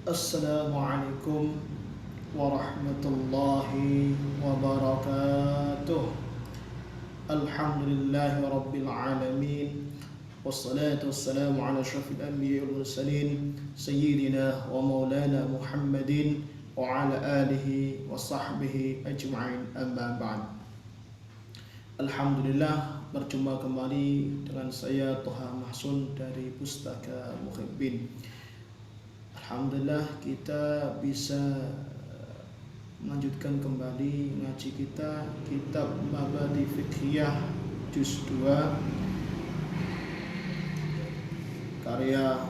Assalamualaikum warahmatullahi wabarakatuh. Alhamdulillahi rabbil alamin. Wassalatu wassalamu ala asyrafil anbiya'i wal mursalin sayyidina wa maulana Muhammadin wa ala alihi wa sahbihi ajma'in, amma ba'd. Alhamdulillah, berjumpa kembali dengan saya Toha Mahsun dari Pustaka Muhibbin. Alhamdulillah kita bisa melanjutkan kembali ngaji kita kitab Mabadi Fiqhiyah Juz 2 karya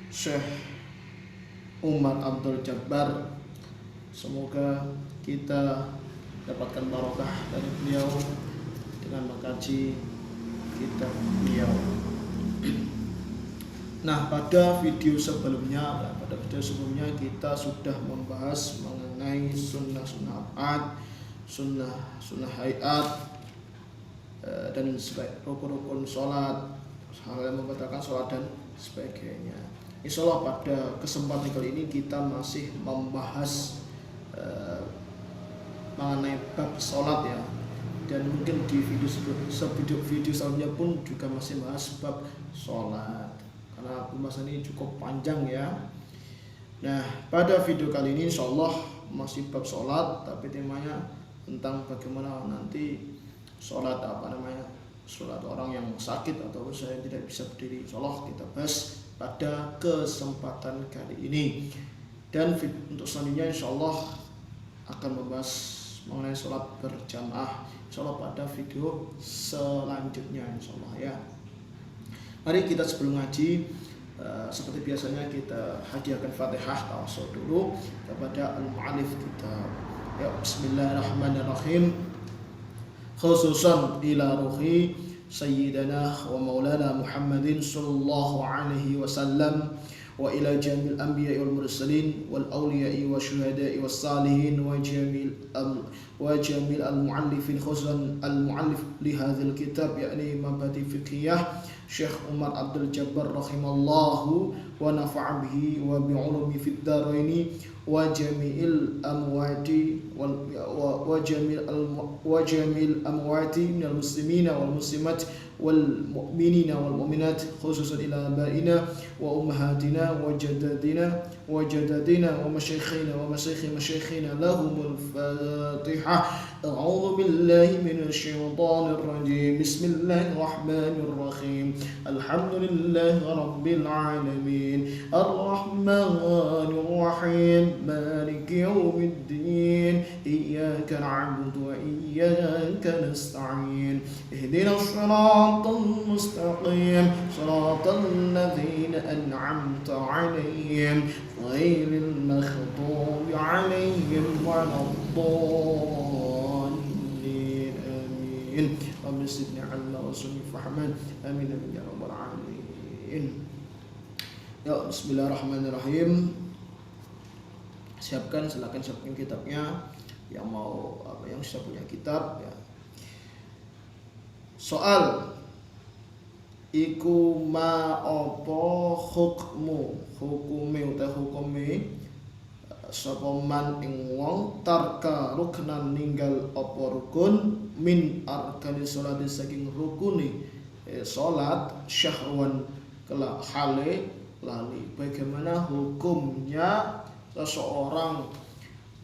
Syekh Umar Abdul Jabbar. Semoga kita dapatkan barokah dari beliau dengan mengkaji kitab beliau. Nah, pada video sebelumnya kita sudah membahas mengenai sunnah abad, sunnah hayat, dan rukun-rukun sholat, hal yang membatalkan sholat dan sebagainya. Insya Allah pada kesempatan kali ini kita masih membahas mengenai bab sholat ya, dan mungkin di video selanjutnya pun juga masih bahas bab sholat karena pembahasan ini cukup panjang ya. Nah, pada video kali ini insya Allah masih bab sholat, tapi temanya tentang bagaimana nanti sholat sholat orang yang sakit atau saya tidak bisa berdiri. Insya Allah kita bahas pada kesempatan kali ini, dan untuk selanjutnya insya Allah akan membahas mengenai sholat berjamaah insya Allah pada video selanjutnya insya Allah ya. Mari kita sebelum ngaji seperti biasanya kita hadiahkan Fatihah tawassul dulu kepada al-mu'allif kita. Ya, bismillahirrahmanirrahim. Khususan ila ruhi sayyidina wa maulana Muhammadin sallallahu alaihi wasallam wa ila jamil anbiya'i wal mursalin wal awliya'i wa syuhada'i was salihin wa jamil al-mu'allifin, khususan al-mu'allif li hadzal kitab yakni Mabadi Fiqhiyah Syekh Umar Abdul Jabbar rahimallahu wa nafa'a bihi wa bi'ulumi fid daraini wa jami'il amwati wa jami'il amwati minal muslimina wal muslimat wal mu'minina wal mu'minat, khususan ila abaina wa ummahatina wa jadadina wa masyayikhina wa masyayikhina lahumul Fatihah. A'udzu billahi minasy syaithanir rajim. Bismillahirrahmanir rahim. Alhamdulillahi rabbil alamin. Arrahmanir rahim. Maliki yaumiddin. Iyyaka na'budu wa iyyaka nasta'in. Ihdinas siratal mustaqim. Siratal ladzina an'amta 'alaihim ghairil maghdubi 'alaihim waladdallin. Amin. Sidni Allah wa sunni fahman. Amin ya rabbal alamin. Ya, bismillahirrahmanirrahim. Silakan siapkan kitabnya yang sudah punya kitab ya. Soal iku ma apa hukume sapa man ing wong tarka ruknan ninggal apa rukun min arkani salat saking rukune salat syahwan kala hale lali. Bagaimana hukumnya seseorang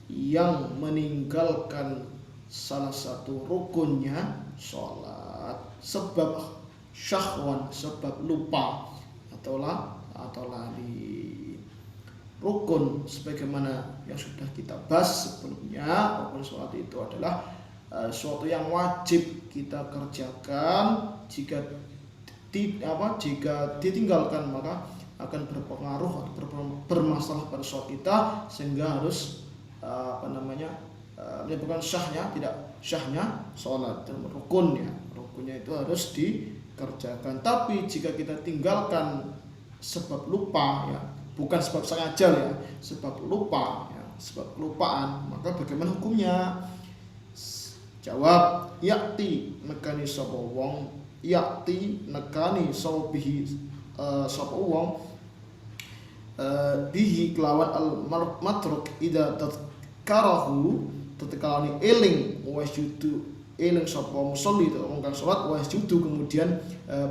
yang meninggalkan salah satu rukunnya salat sebab syahwan, sebab lupa atau lali. Rukun sebagaimana yang sudah kita bahas sebelumnya, rukun sholat itu adalah suatu yang wajib kita kerjakan. Jika ditinggalkan maka akan berpengaruh atau bermasalah pada sholat kita, sehingga harus menyebabkan syahnya sholat. Dan rukunnya itu harus dikerjakan. Tapi jika kita tinggalkan sebab lupa ya, bukan sebab sengaja ya, sebab lupa ya, sebab kelupaan, maka bagaimana hukumnya? Jawab, yakti nekani sapa wong, yakti nekani sapa bihi sapa wong bihi kelawan al matruk ida tadkarahu tatkala eling wasjudu eling sapa musolli wong kang salat wasjudu kemudian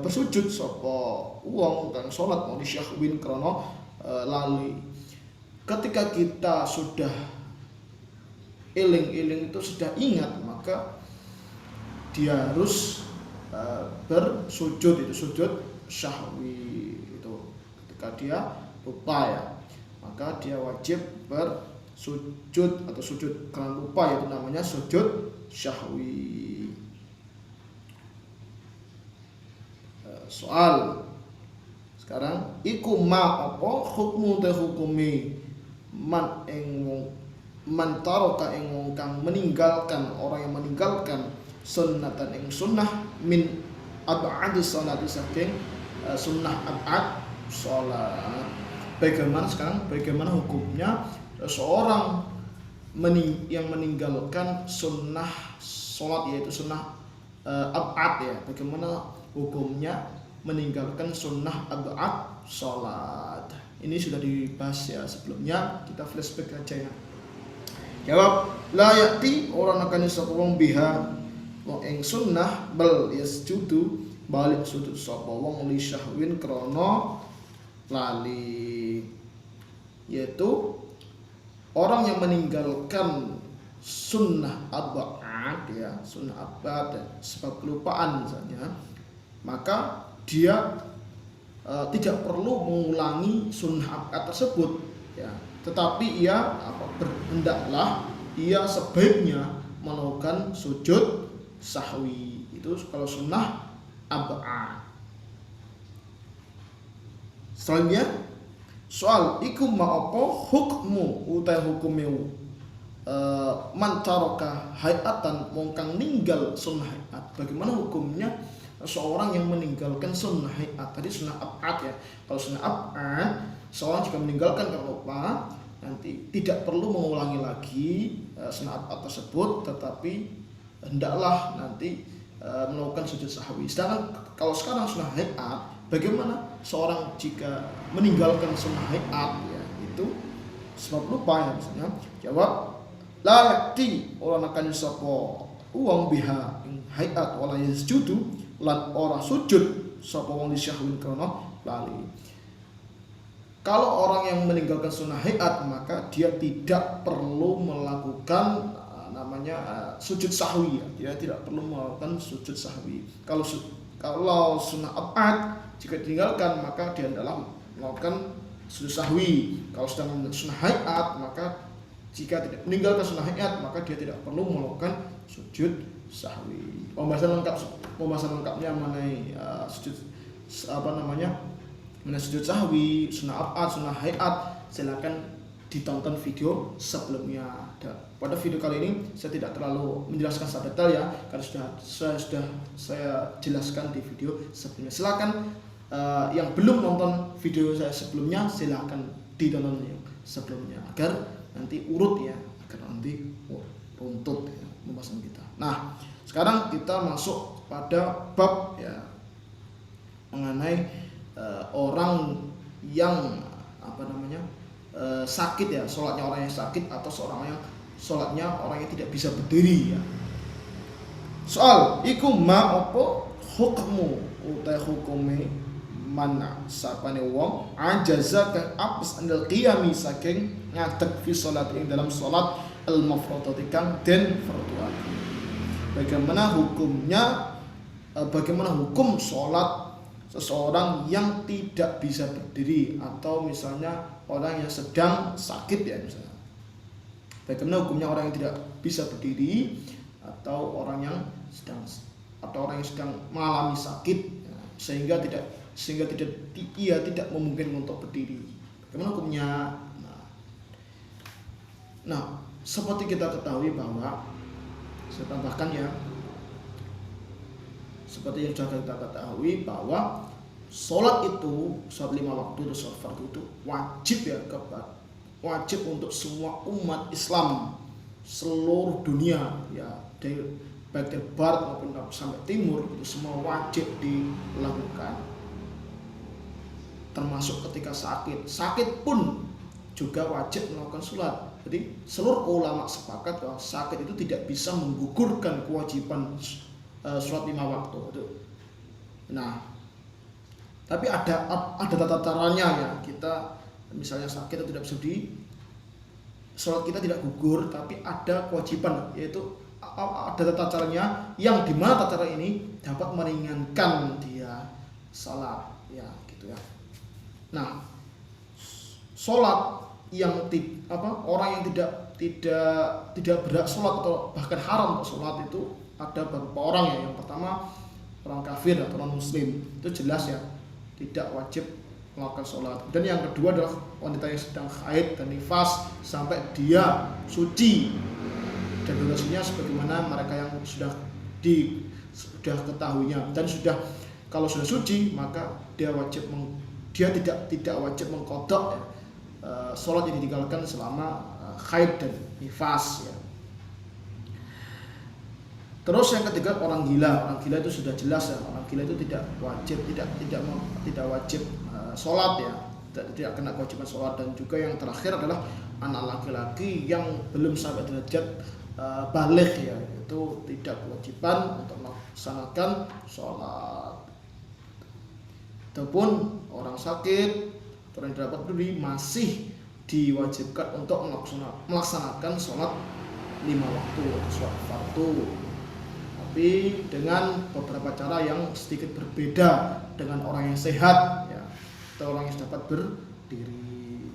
bersujud sapa wong kang salat mau syahwin krana lali. Ketika kita sudah eling itu sudah ingat, maka dia harus bersujud, itu sujud syahwi. Itu ketika dia lupa ya, maka dia wajib bersujud atau sujud karena lupa, yaitu namanya sujud syahwi. Soal sekarang iku ma apa hukmu te hukumi man taraka ing wong kang meninggalkan, orang yang meninggalkan sunnatan ing sunnah min ab'adi sholati saking sunnah ab'ad sholat. Bagaimana hukumnya seorang yang meninggalkan sunnah sholat, yaitu sunnah ab'ad ya. Bagaimana hukumnya meninggalkan sunnah ab'ad sholat? Ini sudah dibahas ya sebelumnya, kita flashback aja ya. Jawab, la yakti orang akan sapa wong biha wong ing sunnah bal yasjudu balik sujud sapa wong li syahwin krana lali, yaitu orang yang meninggalkan sunnah abad ya, sunnah abad sebab kelupaan misalnya, maka dia tidak perlu mengulangi sunnah abad tersebut ya, tetapi ia hendaklah ia sebaiknya melakukan sujud sahwi. Itu kalau sunnah ab'ad. Selanjutnya soal iku ma apa hukmu utai hukume man taraka hayatan wong kang ninggal sunnah hayat. Bagaimana hukumnya seorang yang meninggalkan sunnah hayat? Tadi sunnah ab'ad ya. Kalau sunnah ab'ad, seorang jika meninggalkan karena lupa, nanti tidak perlu mengulangi lagi sunnah ab'ad tersebut, tetapi hendaklah nanti melakukan sujud sahwi. Sedangkan kalau sekarang sunnah hayat, bagaimana seorang jika meninggalkan sunnah hayat ya, itu sebab lupa ya misalnya. Jawab, la yakti orang akan sapa uang biha ing hayat wala yasjudu lan ora sujud sapa wong li syahwin krana lali. Kalau orang yang meninggalkan sunnah hayat, maka dia tidak perlu melakukan sujud sahwi ya. Dia tidak perlu melakukan sujud sahwi. Kalau sunnah ab'ad jika ditinggalkan, maka dia adalah melakukan sujud sahwi. Kalau sedang sunnah hayat, maka jika tidak meninggalkan sunnah hayat, maka dia tidak perlu melakukan sujud sahwi. Pembahasan lengkapnya mengenai sujud mengenai sujud sahwi, sunnah ab'ad, sunnah hayat, silakan ditonton video sebelumnya. Pada video kali ini saya tidak terlalu menjelaskan secara detail ya, karena sudah saya jelaskan di video sebelumnya. Silakan yang belum nonton video saya sebelumnya, silakan ditonton yang sebelumnya agar nanti urut ya, agar nanti runtut ya pembahasan kita. Nah, sekarang kita masuk pada bab ya mengenai orang yang sakit ya, sholatnya orang yang sakit atau sholatnya orang yang tidak bisa berdiri ya. Soal iku ma apa hukmu utai hukume mana sapane wong ajaza kang apes andal qiyami saking ngadeg fi salat ing dalam salat al mafruḍati kang den fardhu. Bagaimana hukum sholat seseorang yang tidak bisa berdiri, atau misalnya orang yang sedang sakit ya misalnya. Bagaimana hukumnya orang yang tidak bisa berdiri atau orang yang sedang mengalami sakit ya, sehingga ia tidak memungkinkan untuk berdiri. Bagaimana hukumnya? Nah, seperti kita ketahui bahwa saya tambahkan ya, seperti yang sudah kita ketahui bahwa sholat 5 waktu itu, sholat fardu itu wajib ya, wajib untuk semua umat Islam seluruh dunia ya, dari baik dari barat maupun sampai timur, itu semua wajib dilakukan. termasuk ketika sakit pun juga wajib melakukan sholat. Jadi seluruh ulama sepakat bahwa sakit itu tidak bisa menggugurkan kewajiban sholat 5 waktu itu. Nah, tapi ada tata caranya ya. Kita misalnya sakit atau tidak bisa sholat kita tidak gugur, tapi ada kewajiban, yaitu ada tata caranya yang dimana tata cara ini dapat meringankan dia sholat ya gitu ya. Nah, sholat yang orang yang tidak berat sholat atau bahkan haram untuk sholat itu ada beberapa orang ya. Yang pertama orang kafir atau non muslim, itu jelas ya tidak wajib melakukan sholat. Dan yang kedua adalah wanita yang sedang haid dan nifas sampai dia suci, dan durasinya sebagaimana mereka yang sudah ketahuinya. Dan kalau sudah suci maka dia tidak wajib mengqadha sholat yang ditinggalkan selama haid dan nifas ya. Terus yang ketiga orang gila. Orang gila itu sudah jelas ya, orang gila itu tidak wajib sholat ya, tidak kena kewajiban sholat. Dan juga yang terakhir adalah anak laki-laki yang belum sampai derajat baligh ya, itu tidak kewajiban untuk melaksanakan sholat. Ataupun orang sakit, orang yang dapat berdiri masih diwajibkan untuk melaksanakan sholat 5 waktu atau sholat fardu, tapi dengan beberapa cara yang sedikit berbeda dengan orang yang sehat ya, atau orang yang dapat berdiri.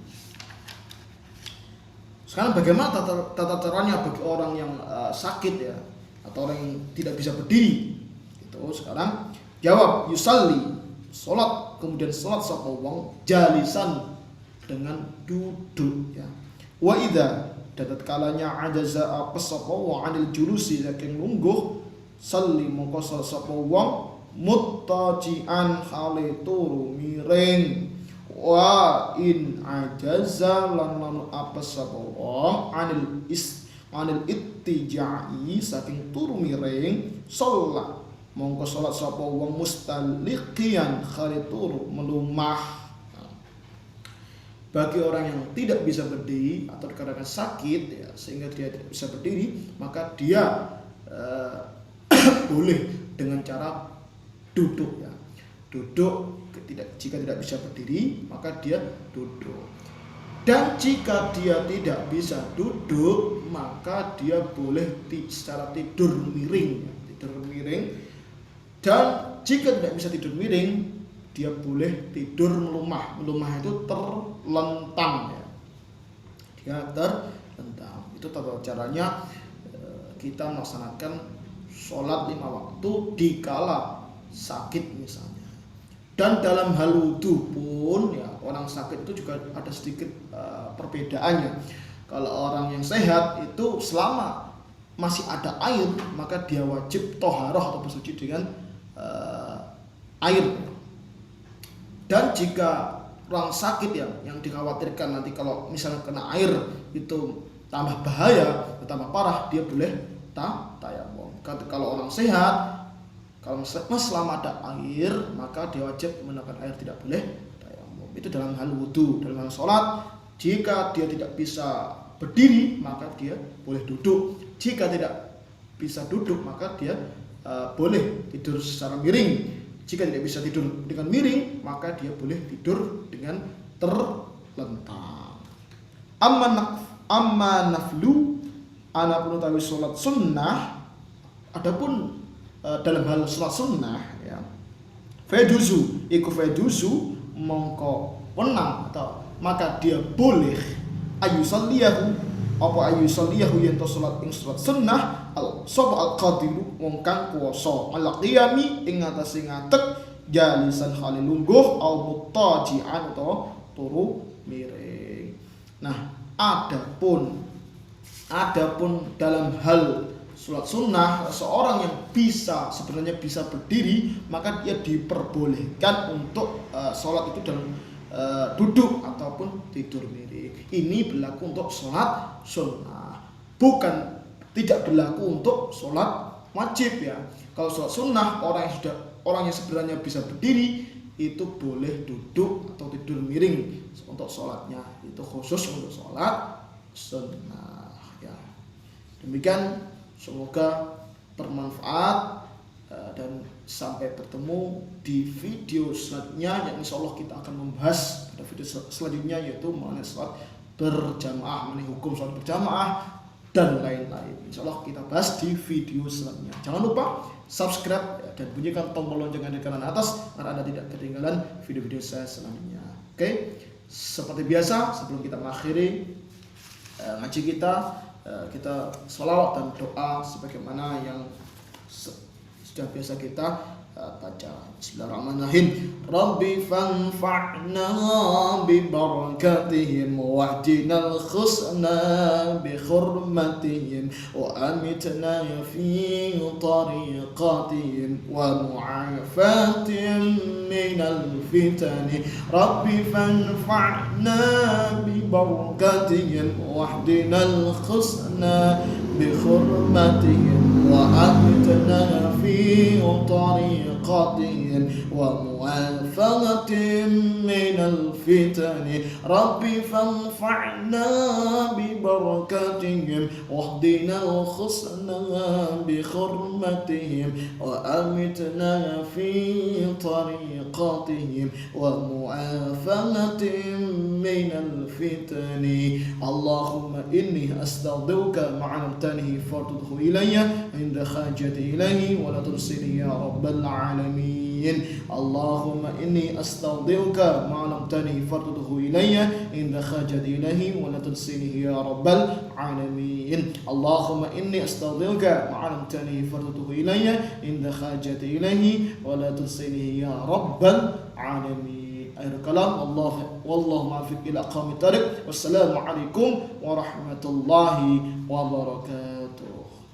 Sekarang bagaimana tata caranya bagi orang yang sakit ya, atau orang yang tidak bisa berdiri? Itu sekarang jawab, yusalli, sholat, kemudian sholat sapa wong jalisan, dengan duduk ya. Wa idza datat kalanya ajaza apes sapa wong anil julusi saking lungguh, salli mongko sapa wong muttaji'an hale turu miring. Wa in ajaza lan apes sapa wong anil ittija'i saking turu miring, sholat mongko sholat sapa wong mustaliqian hale turu melumah. Bagi orang yang tidak bisa berdiri atau dikarenakan sakit ya, sehingga dia tidak bisa berdiri, maka dia boleh dengan cara duduk ya. Duduk jika tidak bisa berdiri, maka dia duduk. Dan jika dia tidak bisa duduk, maka dia boleh secara tidur miring ya. Tidur miring. Dan jika tidak bisa tidur miring, dia boleh tidur melumah. Melumah itu terlentang ya. Dia terlentang. Itu tata caranya kita melaksanakan sholat 5 waktu dikala sakit misalnya. Dan dalam hal wudu pun ya, orang sakit itu juga ada sedikit perbedaannya. Kalau orang yang sehat itu selama masih ada air, maka dia wajib toharoh atau bersuci dengan air. Dan jika orang sakit yang dikhawatirkan nanti kalau misalnya kena air itu tambah bahaya, tambah parah, dia boleh tayamum. Kalau orang sehat, kalau selama ada air, maka dia wajib menggunakan air, tidak boleh tayamum. Itu dalam hal wudu. Dalam hal sholat, jika dia tidak bisa berdiri, maka dia boleh duduk. Jika tidak bisa duduk, maka dia boleh tidur secara miring. Jika tidak bisa tidur dengan miring, maka dia boleh tidur dengan terlentang. Amma naflu, anapun utawi sholat sunnah. Adapun dalam hal sholat sunnah ya, feduzu mongko wenang atau maka dia boleh ayusalliyahu yen to sholat ing sholat sunnah sapa al-qadiru wong kang kuwasa ala qiyami ing atase ngadeg jalisan halil lungguh au muttaji'an atau turu miring. Nah, adapun dalam hal sholat sunnah, seorang yang sebenarnya bisa berdiri, maka dia diperbolehkan untuk sholat itu dalam duduk ataupun tidur miring. Ini berlaku untuk sholat sunnah, bukan tidak berlaku untuk sholat wajib ya. Kalau sholat sunnah, orang yang sebenarnya bisa berdiri, itu boleh duduk atau tidur miring untuk sholatnya, itu khusus untuk sholat sunnah ya. Demikian, semoga bermanfaat dan sampai bertemu di video selanjutnya yang insya Allah kita akan membahas pada video selanjutnya, yaitu mengenai sholat berjamaah, mengenai hukum sholat berjamaah dan lain-lain. Insya Allah kita bahas di video selanjutnya. Jangan lupa subscribe dan bunyikan tombol lonceng di kanan atas agar Anda tidak ketinggalan video-video saya selanjutnya. Oke, seperti biasa sebelum kita mengakhiri ngaji kita sholawat dan doa sebagaimana yang sudah biasa kita baca. Bismillahirrahmanirrahim. Rabbi fanfa'na bi barakatihim wahdinal khusna bi hurmatihim wa amitna fi tariqatihim wa mu'afatihim minal fitani. Rabbi fanfa'na bi barakatihim wahdinal khusna bi hurmatihim wa amitna fi tariqatihim wa mu'afatihim minal fitani. Rabbi fanfa'na bi barakatihim wahdinal khusna bi hurmatihim wa amitna fi tariqatihim wa mu'afatihim minal fitani. Allahumma inni astaghfiruka ma'alamtanihi fartudhu ilayya inda khajati ilahi wa la tursini ya rabbal alamin. Allahumma inni astaghfiruka ma'alamtanihi fartudhu ilayya inda khajati ilahi wa la tursini ya rabbal alamin. Allahumma inni astaghfiruka ma'alamtanihi fartudhu ilayya inda khajati ilahi wa la tursini ya rabbal alamin. Akhir kalam, wallahu muwaffiq ila aqwamit thariq. Wassalamu alaikum warahmatullahi wabarakatuh.